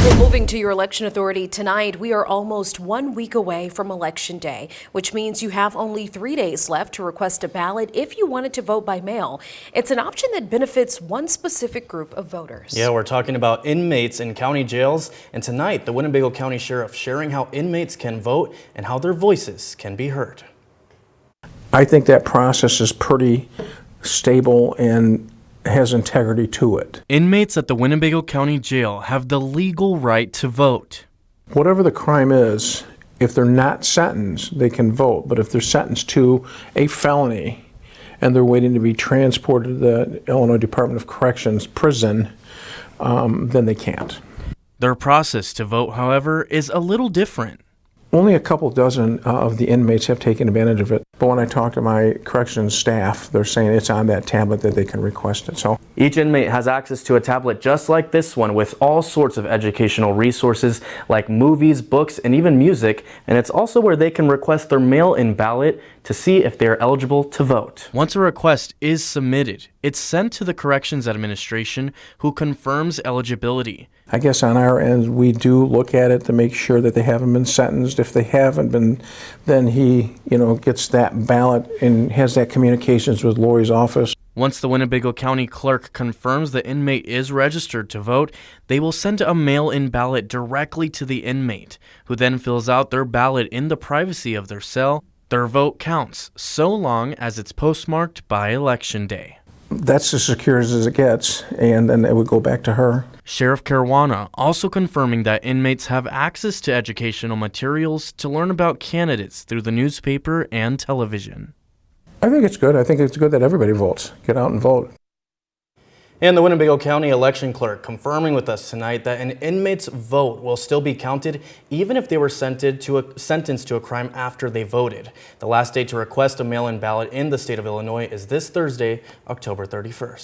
Well, moving to your election authority tonight, we are almost 1 week away from Election Day, which means you have only 3 days left to request a ballot if you wanted to vote by mail. It's an option that benefits one specific group of voters. Yeah, we're talking about inmates in county jails, and tonight the Winnebago County Sheriff sharing how inmates can vote and how their voices can be heard. I think that process is pretty stable and has integrity to it. Inmates at the Winnebago County Jail have the legal right to vote. Whatever the crime is, if they're not sentenced, they can vote. But if they're sentenced to a felony and they're waiting to be transported to the Illinois Department of Corrections prison, then they can't. Their process to vote, however, is a little different. Only a couple dozen of the inmates have taken advantage of it. But when I talk to my corrections staff, they're saying it's on that tablet that they can request it. So Each inmate has access to a tablet just like this one with all sorts of educational resources like movies, books, and even music. And it's also where they can request their mail-in ballot to see if they're eligible to vote. Once a request is submitted, it's sent to the Corrections Administration, who confirms eligibility. I guess on our end, we do look at it to make sure that they haven't been sentenced. If they haven't been, then he, gets that ballot and has that communications with Lori's office. Once the Winnebago County Clerk confirms the inmate is registered to vote, they will send a mail-in ballot directly to the inmate, who then fills out their ballot in the privacy of their cell. Their vote counts, so long as it's postmarked by Election Day. That's as secure as it gets, and then it would go back to her. Sheriff Caruana also confirming that inmates have access to educational materials to learn about candidates through the newspaper and television. I think it's good. I think it's good that everybody votes. Get out and vote. And the Winnebago County Election Clerk confirming with us tonight that an inmate's vote will still be counted even if they were sentenced to a crime after they voted. The last day to request a mail-in ballot in the state of Illinois is this Thursday, October 31st.